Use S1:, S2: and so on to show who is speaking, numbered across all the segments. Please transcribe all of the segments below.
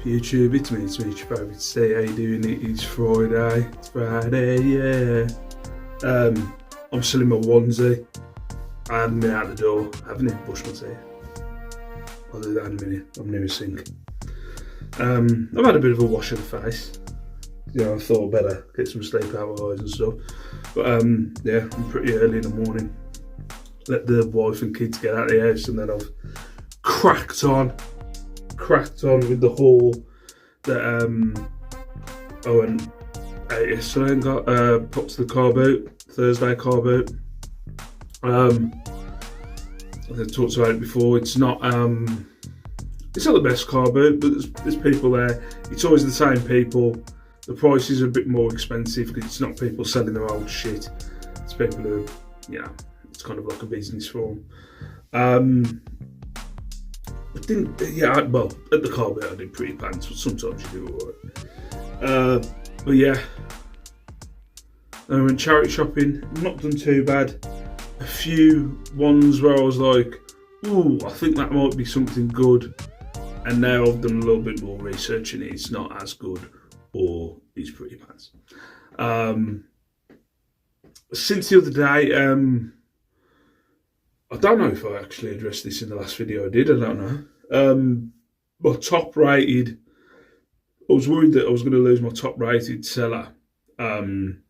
S1: YouTube, it's me, your favourite today. How you doing? It's Friday. It's Friday, yeah. I'm still in my onesie. I haven't been out the door. I haven't even brushed my teeth. I'll do that in a minute. I'm near a sink. I've had a bit of a wash of the face. You know, I thought I'd better get some sleep out of my eyes and stuff. But yeah, I'm pretty early in the morning. Let the wife and kids get out of the house, and then I've cracked on with the haul that I went out yesterday and got put to the car boot, Thursday car boot. I talked about it before. It's not the best car boot, but there's people there. It's always the same people. The prices are a bit more expensive because it's not people selling their old shit. It's people who, you know, it's kind of like a business for them. At the car boot I did pretty pants, but sometimes you do alright. But yeah, I went charity shopping, not done too bad. A few ones where I was like, ooh, I think that might be something good. And now I've done a little bit more research and it's not as good, or it's pretty pants. Since the other day, I don't know if I actually addressed this in the last video I did, I don't know. My top rated, I was worried that I was going to lose my top rated seller thing.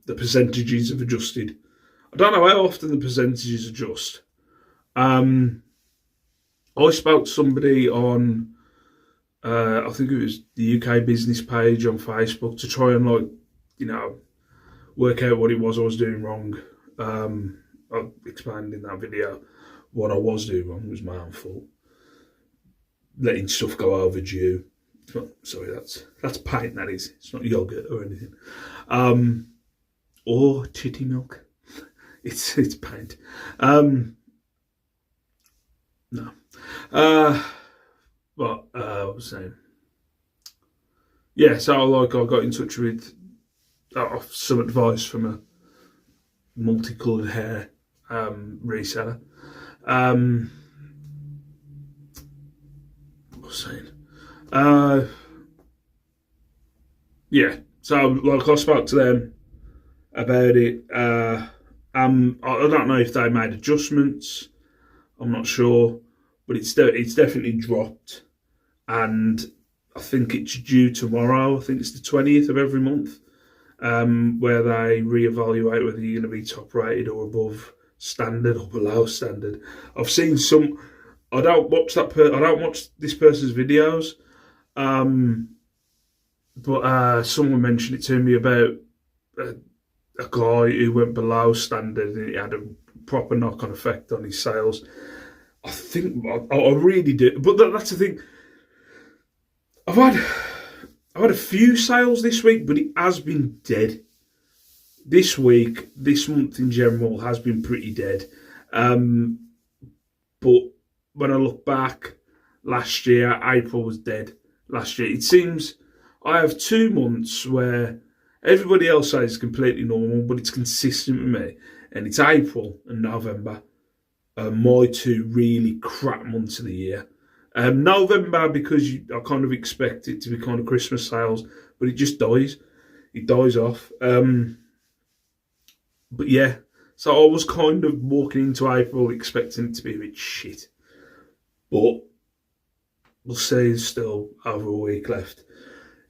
S1: The percentages have adjusted. I don't know how often the percentages adjust. I spoke to somebody on, I think it was the UK business page on Facebook to try and, like, you know, work out what it was I was doing wrong. I explained in that video what I was doing wrong was my own fault. Letting stuff go overdue. Sorry, that's paint, that is. It's not yogurt or anything. Or titty milk. It's paint. No. What I was saying. Yeah, so like I got in touch with some advice from a multicoloured hair reseller. What was I saying? Yeah, so like I spoke to them about it. I don't know if they made adjustments. I'm not sure, but it's definitely dropped, and I think it's due tomorrow. I think it's the 20th of every month, where they reevaluate whether you're going to be top rated or above standard or below standard. I've seen some. I don't watch this person's videos, but someone mentioned it to me about a guy who went below standard and it had a proper knock-on effect on his sales. I think I really do, but that's the thing. I've had a few sales this week, but it has been dead. This week, this month in general, has been pretty dead. But when I look back, last year, April was dead. Last year, it seems I have 2 months where everybody else says it's completely normal, but it's consistent with me. And it's April and November, my 2 really crap months of the year. November, because I kind of expect it to be kind of Christmas sales, but it just dies. It dies off. But yeah, so I was kind of walking into April expecting it to be a bit shit. But we'll see, there's still over a week left.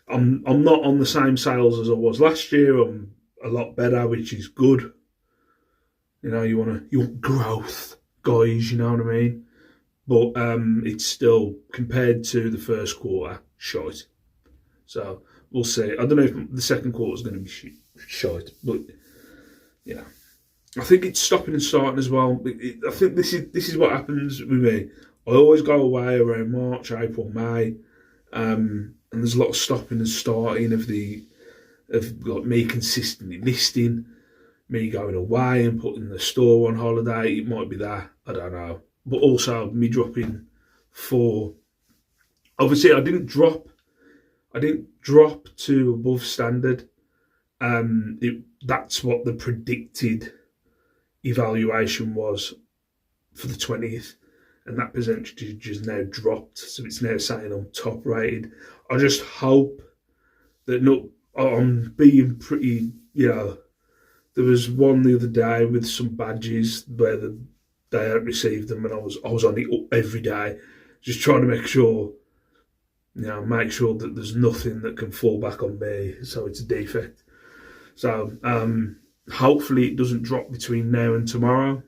S1: I'm not on the same sales as I was last year. I'm a lot better, which is good. You know, you want growth, guys, you know what I mean? But it's still, compared to the first quarter, shite. So we'll see. I don't know if the second quarter is going to be shite, but you know, I think it's stopping and starting as well. I think this is what happens with me. I always go away around March, April, May, and there's a lot of stopping and starting of like me consistently listing, me going away and putting the store on holiday. It might be that, I don't know. But also me dropping 4. Obviously, I didn't drop to above standard. That's what the predicted evaluation was for the 20th. and that percentage has now dropped, so it's now saying I'm top rated. I just hope that I'm being pretty, there was one the other day with some badges where they hadn't received them, and I was on it every day, just trying to make sure that there's nothing that can fall back on me, so it's a defect. So hopefully it doesn't drop between now and tomorrow.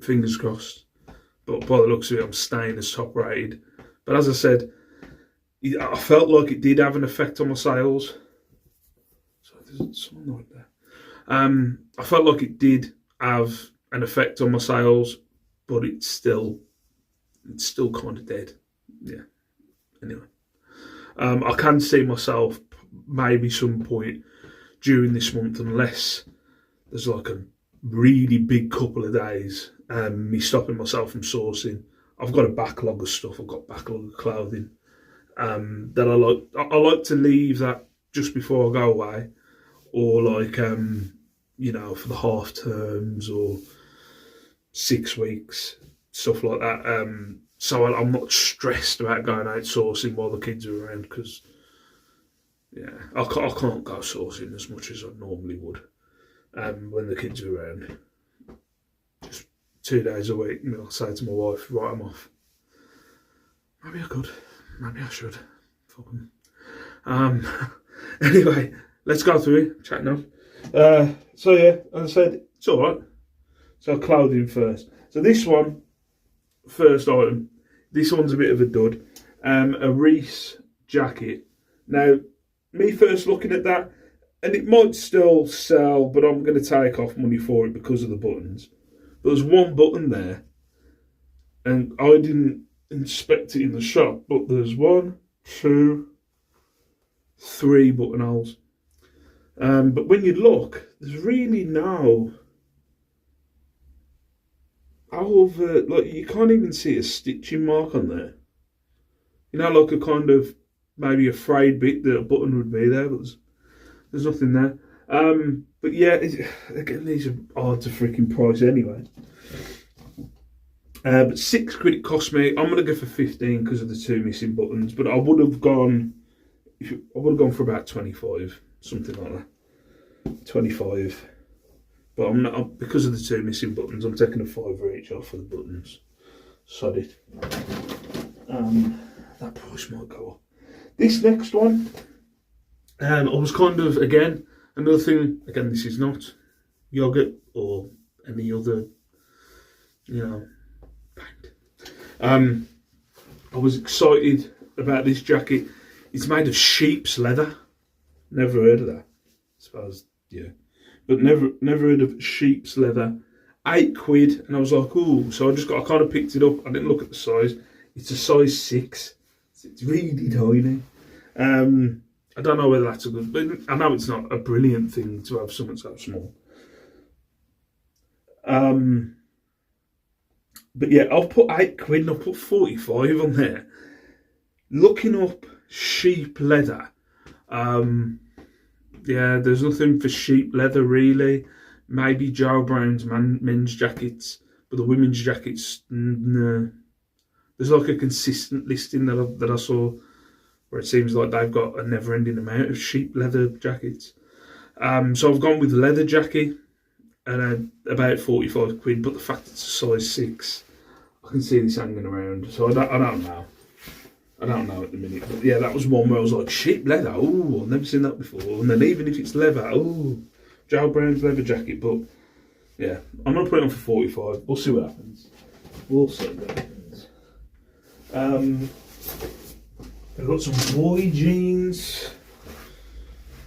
S1: Fingers crossed. But by the looks of it, I'm staying as top rated. But as I said, I felt like it did have an effect on my sales. So there's someone right there. I felt like it did have an effect on my sales, but it's still kind of dead. Yeah. Anyway, I can see myself maybe some point during this month, unless there's like a really big couple of days, me stopping myself from sourcing. I've got a backlog of stuff. I've got a backlog of clothing that I like to leave that just before I go away, or like for the half terms or 6 weeks, stuff like that. So I'm not stressed about going out sourcing while the kids are around, because I can't go sourcing as much as I normally would when the kids are around. Just 2 days a week, I'll say to my wife, write them off. Maybe I could, maybe I should. Fuck them. Anyway, let's go through it, chatting on. So yeah, as I said, it's alright. So clothing first. So this one, first item, this one's a bit of a dud. A Reese jacket. Now, me first looking at that, and it might still sell, but I'm going to take off money for it because of the buttons. But there's one button there, and I didn't inspect it in the shop, but there's 1, 2, 3 buttonholes. But when you look, there's really no you can't even see a stitching mark on there. Like a kind of maybe a frayed bit that a button would be there, but there's nothing there. But yeah, again, these are hard to freaking price anyway. But £6 it cost me. I'm gonna go for 15 because of the 2 missing buttons. But I would have gone for about 25, something like that. 25. But I'm not, because of the 2 missing buttons, I'm taking a £5 each off for the buttons. Sod it. That price might go up. This next one, I was kind of, again, another thing, again, this is not yogurt or any other, paint. I was excited about this jacket. It's made of sheep's leather. Never heard of that. I suppose, yeah. But never heard of sheep's leather. £8, and I was like, ooh. So I kind of picked it up. I didn't look at the size. It's a size 6. It's really tiny. I don't know whether that's a good, but I know it's not a brilliant thing to have something so small. But yeah, I'll put £8 and I'll put 45 on there. Looking up sheep leather, yeah, there's nothing for sheep leather really. Maybe Joe Brown's men's jackets, but the women's jackets, no. There's like a consistent listing that I saw where it seems like they've got a never-ending amount of sheep leather jackets. So I've gone with the leather jacket and about 45 quid, but the fact it's a size 6, I can see this hanging around. So I don't know. I don't know at the minute. But yeah, that was one where I was like, sheep leather, oh, I've never seen that before. And then even if it's leather, oh, Joe Brown's leather jacket. But yeah, I'm going to put it on for 45. We'll see what happens. I've got some boy jeans.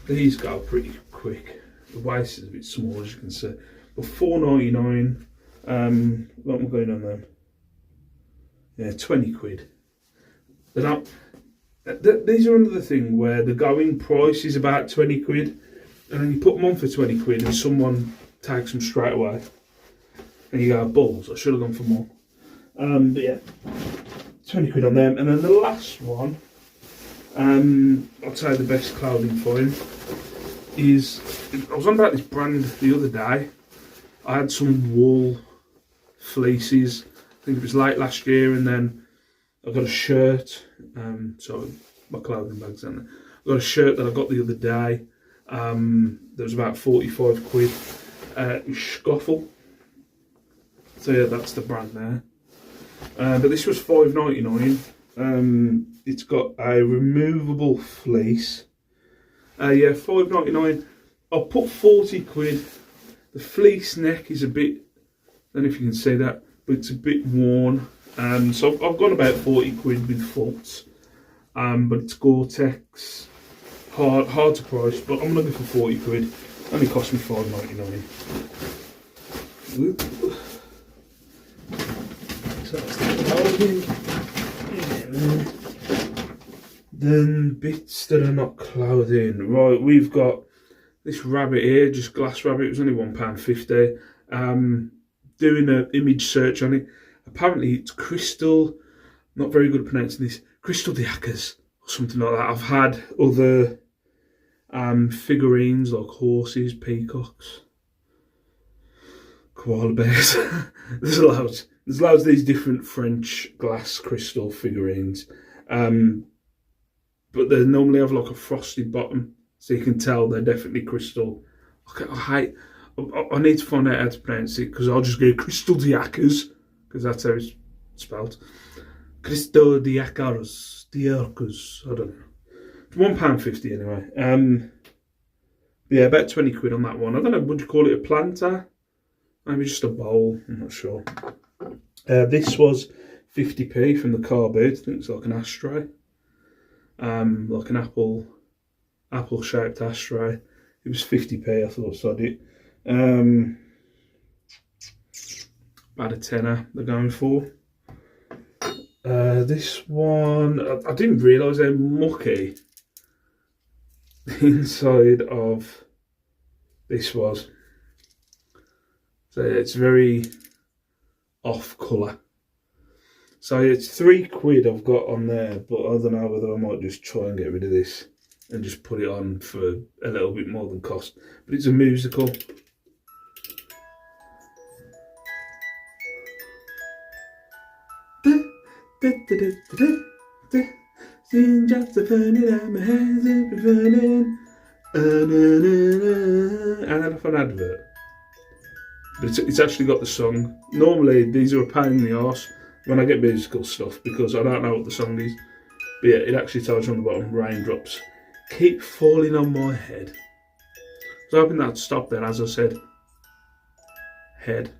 S1: These go pretty quick. The waist is a bit small, as you can see. But £4.99. What am I going on then? Yeah, 20 quid. These are another thing where the going price is about 20 quid, and then you put them on for 20 quid and someone takes them straight away. And you go, balls, I should have gone for more. But yeah, 20 quid on them. And then the last one, I'd say the best clothing for him is, I was on about this brand the other day. I had some wool fleeces I think it was late last year, and then I got a shirt. So my clothing bag's in there. I got a shirt that I got the other day. There was about 45 quid. Scuffle. So yeah, that's the brand there. But this was $5.99. It's got a removable fleece. Yeah, $5.99. I'll put 40 quid. The fleece neck is a bit, I don't know if you can see that, but it's a bit worn. So I've gone about 40 quid with faults. But it's Gore-Tex. Hard to price, but I'm looking for 40 quid. Only cost me $5.99. So that's the clothing. Then bits that are not clothing. Right, we've got this rabbit here, just glass rabbit. It was only £1.50. Doing an image search on it. Apparently it's crystal. Not very good at pronouncing this. Crystal diacas or something like that. I've had other figurines like horses, peacocks, koala bears. There's loads of these different French glass crystal figurines, but they normally have like a frosted bottom, so you can tell they're definitely crystal. I need to find out how to pronounce it, because I'll just go crystal diacas, because that's how it's spelled. Crystal diacas, I don't know. It's £1.50 anyway. Yeah, about 20 quid on that one. I don't know, would you call it a planter? Maybe just a bowl, I'm not sure. This was 50p from the car boot. I think it's like an ashtray. Like an apple shaped ashtray. It was 50p, I thought, sod it. About a tenner they're going for. This one, I didn't realise how mucky the inside of this was. So it's very off colour. So it's 3 quid I've got on there, but I don't know whether I might just try and get rid of this and just put it on for a little bit more than cost. But it's a musical. Just a funny that my hands are running. And then a fun advert. But it's actually got the song. Normally these are a pain in the arse when I get musical stuff, because I don't know what the song is. But yeah, it actually tells you on the bottom, raindrops keep falling on my head. So I was hoping that'd stop there, as I said. Head.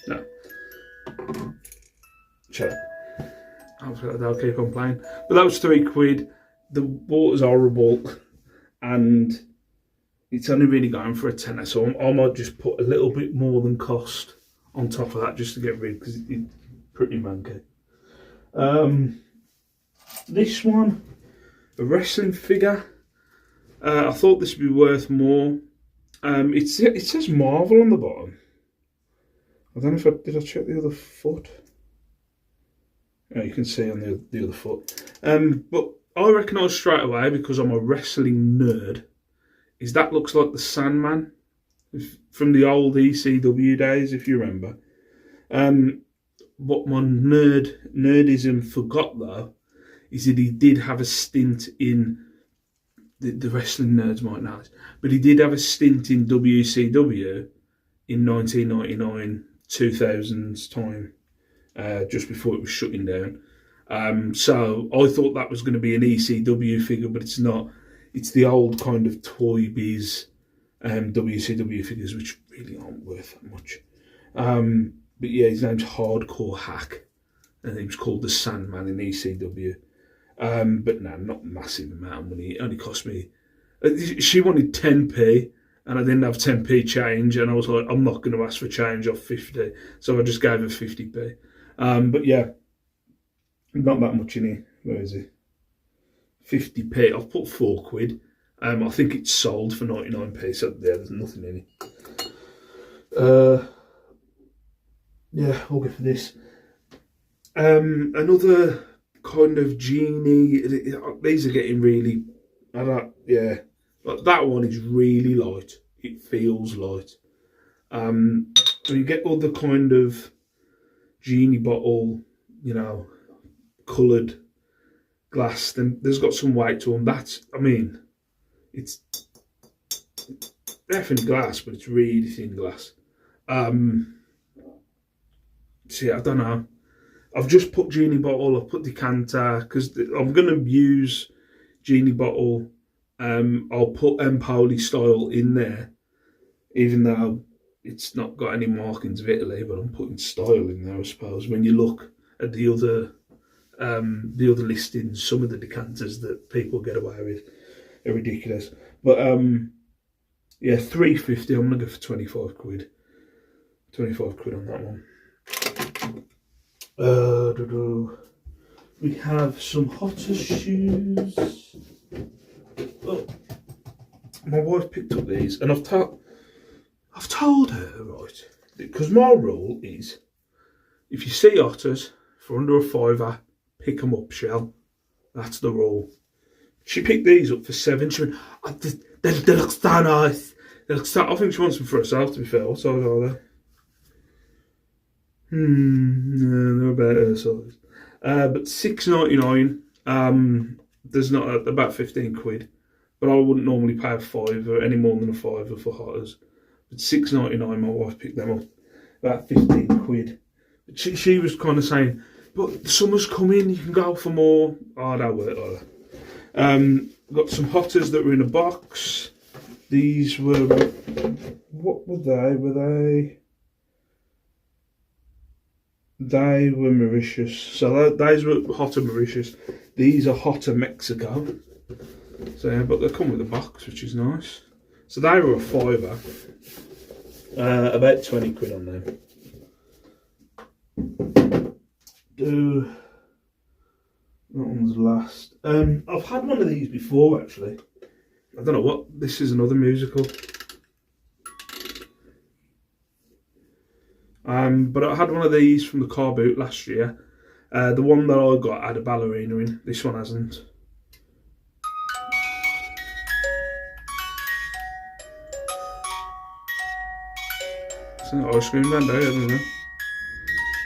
S1: No. Shut up. I'll keep on playing. But that was 3 quid. The water's horrible, and it's only really going for a tenner, so I might just put a little bit more than cost on top of that just to get rid, because it's pretty manky. This one, a wrestling figure. I thought this would be worth more. It says Marvel on the bottom. I don't know if did I check the other foot? Oh, you can see on the other foot. But I recognise straight away, because I'm a wrestling nerd, is that looks like the Sandman from the old ECW days, if you remember. What my nerdism forgot though is that he did have a stint in the wrestling nerds might know this, but he did have a stint in WCW in 1999, 2000's time, just before it was shutting down. So I thought that was going to be an ECW figure, but it's not. It's the old kind of Toy Biz WCW figures, which really aren't worth that much. But yeah, his name's Hardcore Hack, and he was called the Sandman in ECW. But no, not massive amount of money. It only cost me. She wanted 10p, and I didn't have 10p change, and I was like, I'm not going to ask for change off 50, so I just gave her 50p. But yeah, not that much in here. Where is it? 50p. I've put 4 quid. I think it's sold for 99p, so yeah, there's nothing in it. Yeah, I'll go for this. Another kind of genie. These are getting really. Yeah, like that one is really light. It feels light. And you get all the kind of genie bottle, you know, coloured glass, then there's got some weight to them. That's, I mean, it's definitely glass, but it's really thin glass. See, I don't know. I've just put genie bottle, I've put decanter, because I'm going to use genie bottle. I'll put Empoli style in there, even though it's not got any markings of Italy, but I'm putting style in there, I suppose. When you look at the other listings, some of the decanters that people get away with are ridiculous. But yeah, 350. I'm gonna go for 25 quid. 25 quid on that one. We have some hotter shoes. Oh, my wife picked up these, and I've told her, right, because my rule is, if you see otters for under a fiver, pick them up, Shell. That's the rule. She picked these up for £7. She went, oh, they look so nice. They look so, I think she wants them for herself, to be fair. What size are they? No, they're about her size. But £6.99. There's not about 15 quid. But I wouldn't normally pay a fiver, any more than a fiver for hotters. But £6.99, my wife picked them up. About 15 quid. But she was kind of saying, but the summer's coming, you can go for more. Oh, that worked like that. Got some hotters that were in a box. These were, what were they? They were Mauritius. So those were hotter Mauritius. These are hotter Mexico. So yeah, but they come with a box, which is nice. So they were a fiver. About 20 quid on them. That one's last. I've had one of these before, actually. I don't know what. This is another musical. But I had one of these from the car boot last year. The one that I got had a ballerina in. This one hasn't. It's an ice cream band, I don't know.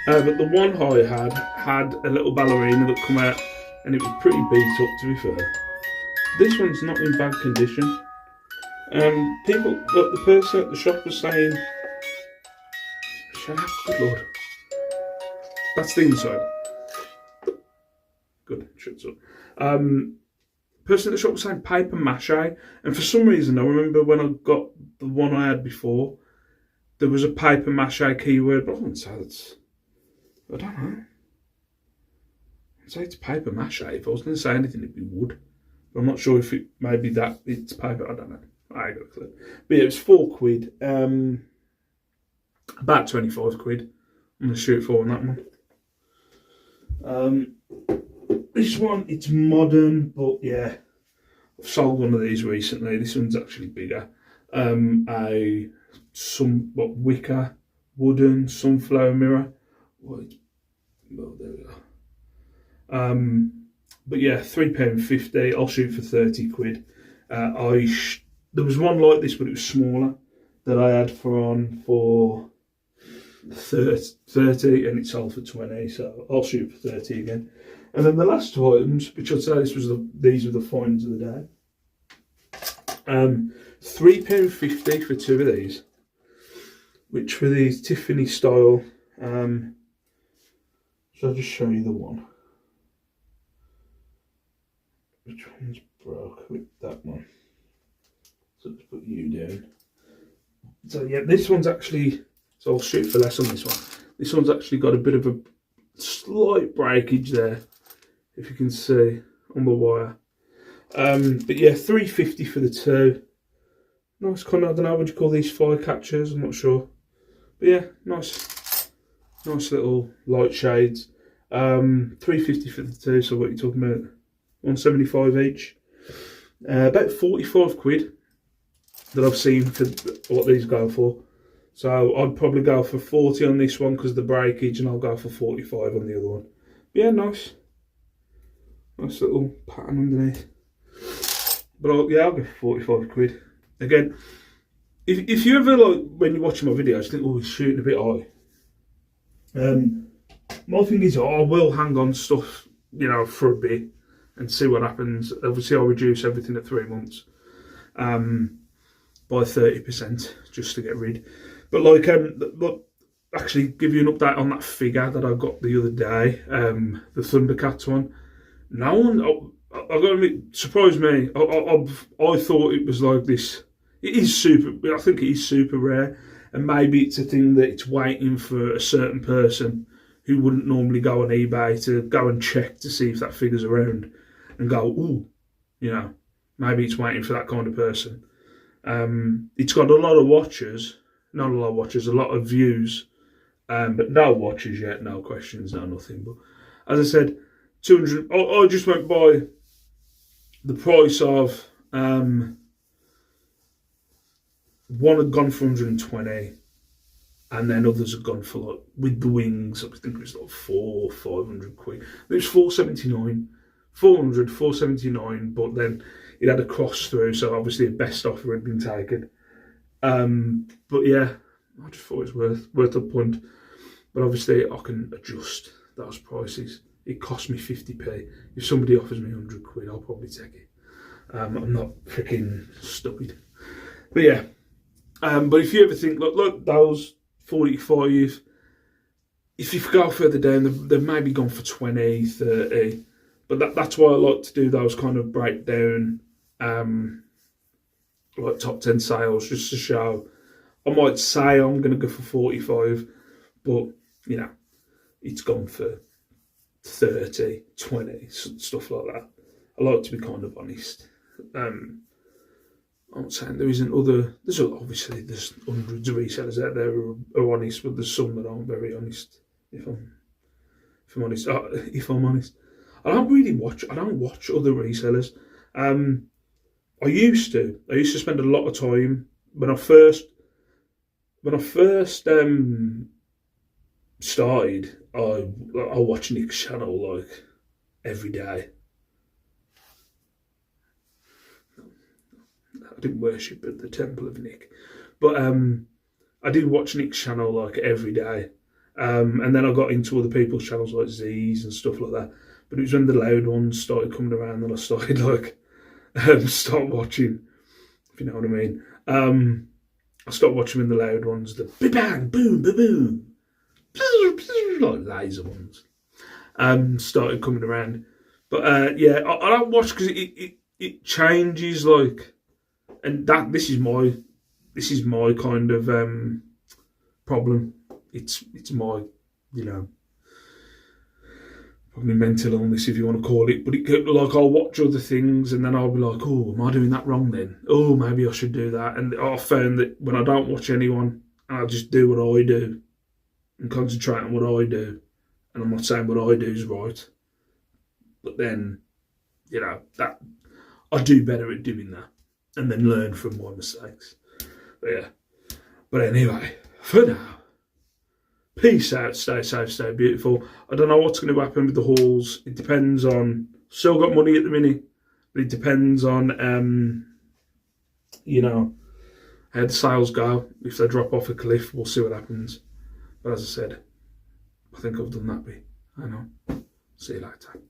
S1: But the one I had a little ballerina that come out, and it was pretty beat up, to be fair. This one's not in bad condition. The person at the shop was saying, shut up, good lord. That's the inside. Good, shuts up. Person at the shop was saying paper mache, and for some reason I remember when I got the one I had before, there was a paper mache keyword, but I wouldn't say that's, I don't know. I'd say it's paper mache. If I was going to say anything, it'd be wood. But I'm not sure if it maybe that it's paper. I don't know. I ain't got a clue. But yeah, it was 4 quid. About 25 quid. I'm going to shoot for on that one. This one, it's modern, but yeah, I've sold one of these recently. This one's actually bigger. Wicker, wooden sunflower mirror. Well, there we go. But yeah, £3.50. I'll shoot for 30 quid. There was one like this, but it was smaller, that I had for 30, and it sold for 20. So I'll shoot for 30 again. And then the last two items, which I'd say these were the finds of the day. £3.50 for 2 of these, which were these Tiffany style. So I'll just show you the one. Which one's broke? With that one. So let's put you down. So yeah, this one's actually, so I'll shoot for less on this one. This one's actually got a bit of a slight breakage there, if you can see on the wire. But yeah, £3.50 for the 2. Nice kind of, I don't know, what you call these, fire catchers, I'm not sure. But yeah, nice little light shades. £3.50 for the 2, so what are you talking about? £1.75 each. About 45 quid that I've seen for what these go for. So I'd probably go for 40 on this one because of the breakage, and I'll go for 45 on the other one. But yeah, nice little pattern underneath. But I'll go for 45 quid. Again, if you ever, like, when you're watching my videos, think, oh, he's shooting a bit high. my thing is, I will hang on to stuff, for a bit and see what happens. Obviously, I'll reduce everything at 3 months by 30% just to get rid. But look, actually, give you an update on that figure that I got the other day, the Thundercats one. No one, I got to admit, surprised me. I thought it was like this. It is super. I think it is super rare, and maybe it's a thing that it's waiting for a certain person who wouldn't normally go on eBay to go and check to see if that figure's around, and go, ooh, maybe it's waiting for that kind of person. It's got a lot of watchers, not a lot of watchers, a lot of views, but no watchers yet, no questions, no nothing. But as I said, 200. I just went by the price of one had gone for 120, and then others had gone for, like, with the wings, I think it was like 500 quid. It was 479, 400, 479, but then it had a cross through, so obviously a best offer had been taken. But yeah, I just thought it was worth a punt. But obviously I can adjust those prices. It cost me 50p. If somebody offers me 100 quid, I'll probably take it. I'm not freaking stupid. But yeah. But if you ever think, look, those 45, if you go further down, they've maybe gone for 20, 30. But that's why I like to do those kind of breakdown, like top 10 sales, just to show. I might say I'm going to go for 45, but, it's gone for 30, 20, stuff like that. I like to be kind of honest. I'm not saying there isn't there's hundreds of resellers out there who are honest, but there's some that aren't very honest, if I'm honest. I don't watch other resellers. I used to spend a lot of time when I first started. I watched Nick's channel like every day. I didn't worship at the temple of Nick, but I did watch Nick's channel like every day. And then I got into other people's channels like Z's and stuff like that. But it was when the loud ones started coming around that I started start watching, if you know what I mean. I stopped watching when the loud ones, the bang, boom, boom, like laser ones, started coming around. But yeah, I don't watch because it changes, like, and this is my kind of problem. It's my, probably mental illness, if you want to call it. But I'll watch other things and then I'll be like, oh, am I doing that wrong then? Oh, maybe I should do that. And I found that when I don't watch anyone, I just do what I do and concentrate on what I do. And I'm not saying what I do is right, but then, that I do better at doing that and then learn from my mistakes. But yeah. But anyway, for now, peace out, stay safe, stay beautiful. I don't know what's going to happen with the hauls. It depends on, still got money at the minute, but it depends on, how the sales go. If they drop off a cliff, we'll see what happens. But as I said, I think I've done that bit. I know. See you later.